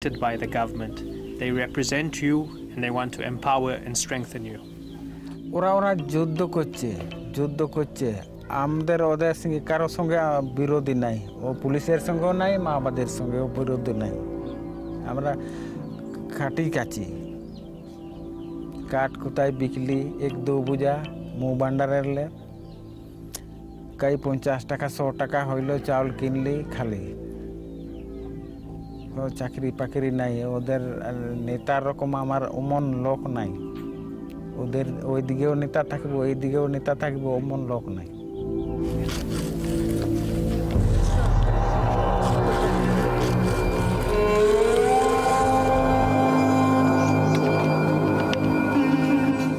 elected by the government. They represent you and they want to empower and strengthen you. ওরা যুদ্ধ করছে আমাদের ওদের সঙ্গে কারো সঙ্গে বিরোধী নাই ও পুলিশের সঙ্গেও নাই মাওবাদীর সঙ্গেও বিরোধী নাই আমরা খাটি কাছি কাঠ কোথায় বিকলি 1-2 বুঝা মুখ ভান্ডারের লে কাই 50 টাকা 100 টাকা হইলো চাউল কিনলি খালি ও চাকরি পাকরি নাই ওদের নেতার রকম আমার অমন লোক নাই ওদের ওই দিকেও নেতা থাকবে ওই দিকেও নেতা থাকবে অমন লোক নাই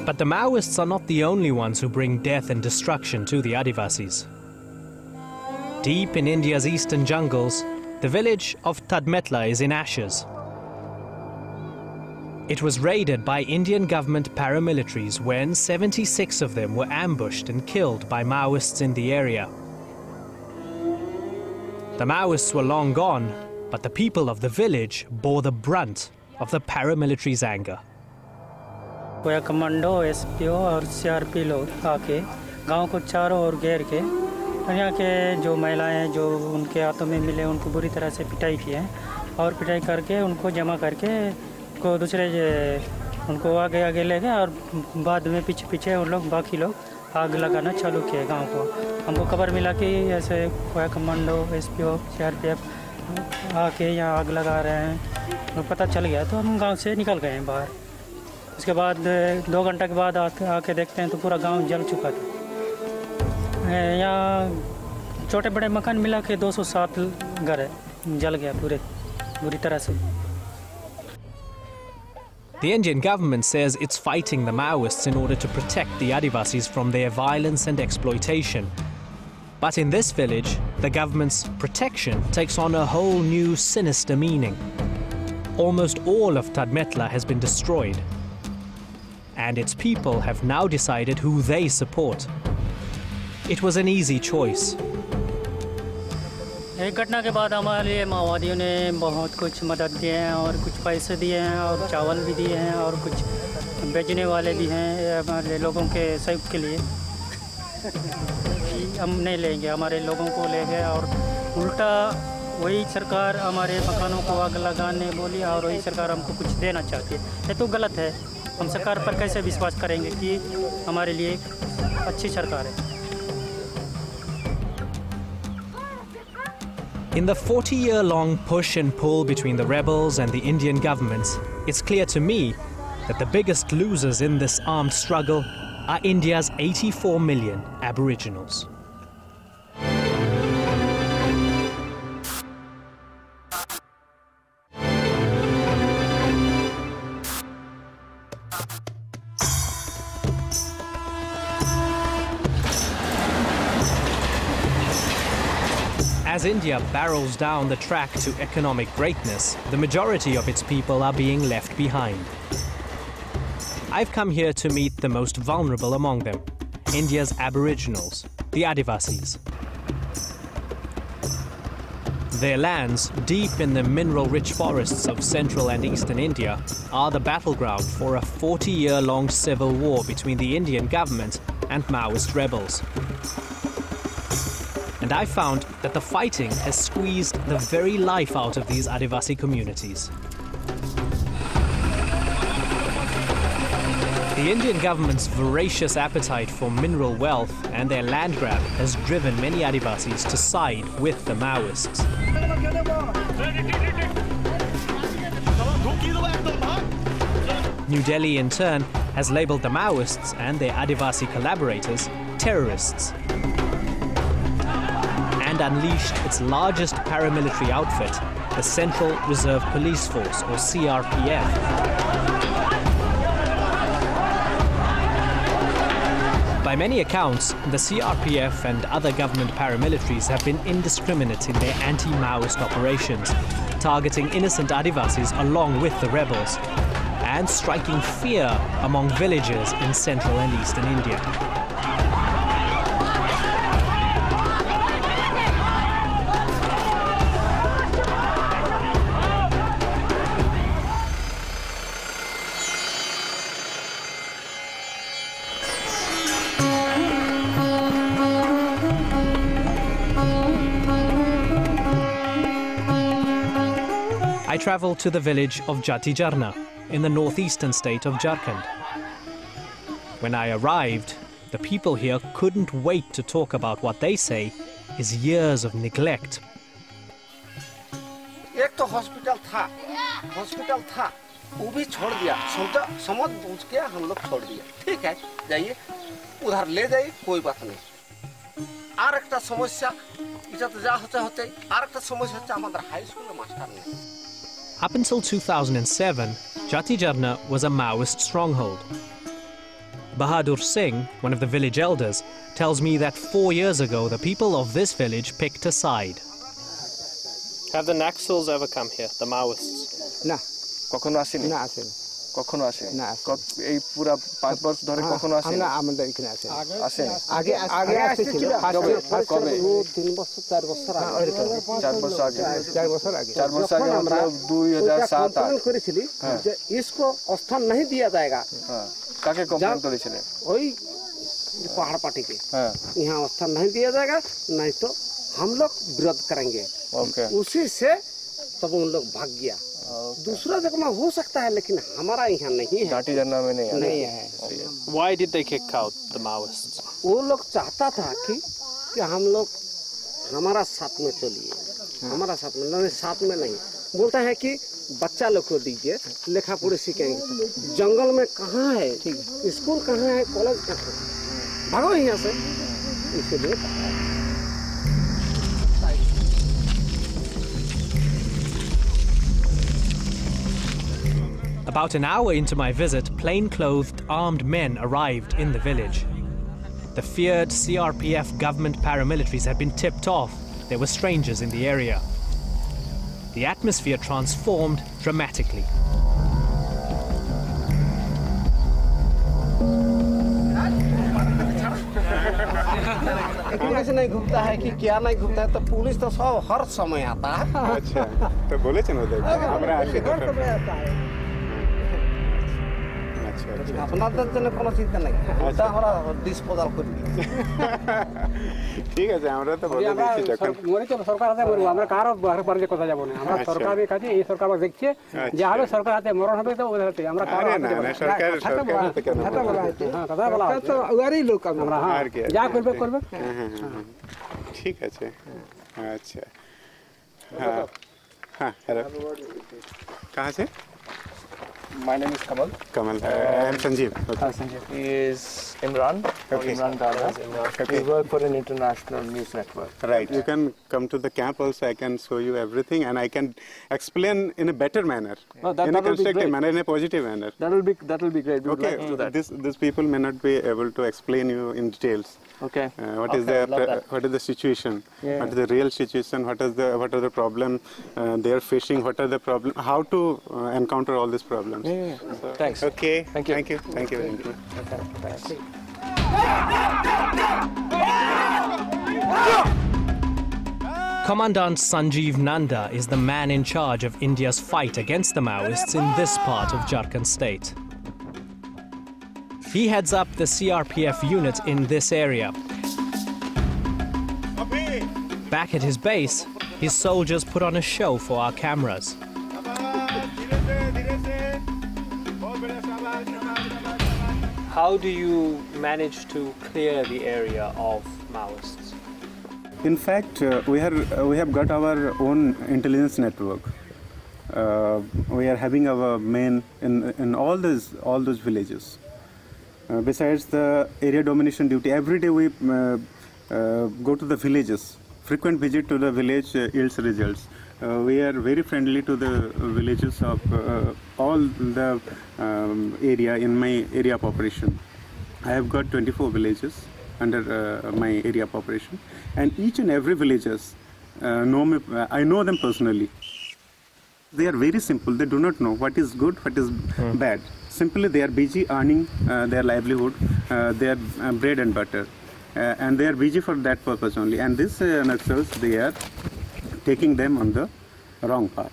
But the Maoists are not the only ones who bring death and destruction to the Adivasis. Deep in India's eastern jungles, the village of Tadmetla is in ashes. It was raided by Indian government paramilitaries when 76 of them were ambushed and killed by Maoists in the area. The Maoists were long gone, but the people of the village bore the brunt of the paramilitaries' anger. कोई commando SPO और CRP लोग आके गांव को चारों ओर घेर के यहाँ के जो महिलाएं हैं जो उनके हाथों में मिले उनको बुरी तरह से पिटाई की है और पिटाई करके उनको जमा करके को दूसरे उनको आगे ले गए और बाद में पीछे उन लोग बाकी लोग आग लगाना चालू किए गांव को हमको खबर मिला कि ऐसे कोई कमांडो एसपीओ सीआरपीएफ आके यहाँ आग लगा रहे हैं तो पता चल गया तो हम गांव से निकल गए हैं बाहर उसके बाद 2 घंटे के बाद आके देखते हैं तो पूरा गांव जल चुका था यहाँ छोटे बड़े मकान मिला के 207 घर है जल गया पूरी तरह से The Indian government says it's fighting the Maoists in order to protect the Adivasis from their violence and exploitation. But in this village, the government's protection takes on a whole new sinister meaning. Almost all of Tadmetla has been destroyed. And its people have now decided who they support. It was an easy choice. एक घटना के बाद हमारे लिए माओवादियों ने बहुत कुछ मदद दिए हैं और कुछ पैसे दिए हैं और चावल भी दिए हैं और कुछ बेचने वाले भी हैं हमारे लोगों के सहयोग के लिए हम नहीं लेंगे हमारे लोगों को ले गए और उल्टा वही सरकार हमारे मकानों को आग लगाने बोली और वही सरकार हमको कुछ देना चाहती है ये तो गलत है हम सरकार पर कैसे विश्वास करेंगे कि हमारे लिए अच्छी सरकार है In the 40-year-long push and pull between the rebels and the Indian governments, it's clear to me that the biggest losers in this armed struggle are India's 84 million Aboriginals. As India barrels down the track to economic greatness, the majority of its people are being left behind. I've come here to meet the most vulnerable among them, India's Aboriginals, the Adivasis. Their lands, deep in the mineral-rich forests of central and eastern India, are the battleground for a 40-year-long civil war between the Indian government and Maoist rebels. And I found that the fighting has squeezed the very life out of these Adivasi communities. The Indian government's voracious appetite for mineral wealth and their land grab has driven many Adivasis to side with the Maoists. New Delhi, in turn, has labelled the Maoists and their Adivasi collaborators terrorists, and unleashed its largest paramilitary outfit, the Central Reserve Police Force, or CRPF. By many accounts, the CRPF and other government paramilitaries have been indiscriminate in their anti-Maoist operations, targeting innocent Adivasis along with the rebels, and striking fear among villagers in central and eastern India. travelled to the village of Jatijarna in the northeastern state of Jharkhand. When I arrived, the people here couldn't wait to talk about what they say is years of neglect. एक तो hospital था वो भी छोड़ दिया समझ बूझ के हम लोग छोड़ दिया ठीक है जाइए उधर ले जाइए कोई बात नहीं आर एक समस्या इज्जत जा होते आर एक समस्या হচ্ছে আমাদের হাই স্কুলের মাস্টার নেই Up until 2007, Jatijarna was a Maoist stronghold. Bahadur Singh, one of the village elders, tells me that 4 years ago the people of this village picked a side. Have the Naxals ever come here, the Maoists? না কখনো আসেনি না আসেনি কখনো আসে না এই পুরো 5 বছর ধরে কখনো আসেনি আমরা আমাদের এখানে আসে আগে আসছিল কবে 3 বছর 4 বছর আগে 4 বছর আগে 4 বছর আগে আমরা 2007 8 করেছিলি যে इसको स्थान नहीं दिया जाएगा हां কাকে কমপ্লেন করেছিলেন ওই पहाड़ पार्टी के हां यहाँ स्थान नहीं दिया जाएगा नहीं तो हम लोग विरोध करेंगे ओके उसी से तब उन लोग भाग गया दूसरा जगह में हो सकता है लेकिन हमारा यहाँ नहीं है जातिजरना में नहीं है Why did they kick out the Maoists? वो लोग चाहता था कि हम लोग हमारा साथ में चलिए हमारा साथ में नहीं साथ में नहीं बोलता है कि बच्चा लोग को दीजिए लेखा पढ़ी सीखेंगे जंगल में कहाँ है स्कूल कहाँ है कॉलेज कहाँ है भागो यहाँ से इसलिए About an hour into my visit, plain-clothed armed men arrived in the village. The feared CRPF government paramilitaries had been tipped off. There were strangers in the area. The atmosphere transformed dramatically. ऐसे नहीं घूमता है कि क्या नहीं घूमता है तो पुलिस तो सब हर समय आता है अच्छा तो बोले चलो हमरा आके तो आता है अच्छा अच्छा अपना जने কোনো চিন্তা নাই এটা আমরা ডিসপোজাল করি ঠিক আছে আমরা তো বলে দিচ্ছি যখন মনে তো সরকার হাতে বলবো আমরা কারো বারে কথা যাব না আমরা সরকারের কাছে এই সরকার দেখছে যে হবে সরকার হাতে মরণ হবে তো ওদের হাতে আমরা কারো হাতে না সরকার হাতে কেন হ্যাঁ কথা বলা তো ওয়ারই লোক আমরা হ্যাঁ যা করবে ঠিক আছে अच्छा हाँ हाँ हेलो कहाँ से My name is Kamal. Kamal. I am Sanjeev. Okay. Sanjeev. He is Imran. Okay. Imran Dada. Okay. We work for an international news network. Right. You can come to the camp also. I can show you everything, and I can explain in a better manner, No, in a constructive manner, in a positive manner. That will be great. We would Okay. like to do that. These people may not be able to explain you in details. Okay. What is Okay, love that. what is the situation? Yeah. What is the real situation? What are the problem they are facing? What are the problem? How to encounter all these problems? So, thanks. Okay. Thank you. Thank you very much. Okay, thanks. Commandant Sanjeev Nanda is the man in charge of India's fight against the Maoists in this part of Jharkhand state. He heads up the CRPF unit in this area. Back at his base, his soldiers put on a show for our cameras. How do you manage to clear the area of Maoists? In fact, we have got our own intelligence network. We are having our men in all those villages. Besides the area domination duty, every day we go to the villages. Frequent visit to the village yields results. We are very friendly to the villages of all the area in my area of operation. I have got 24 villages under my area of operation, and each and every villages know me. I know them personally. They are very simple. They do not know what is good, what is bad. Simply, they are busy earning their livelihood, their bread and butter, and they are busy for that purpose only. And these Naxals, they are taking them on the wrong path.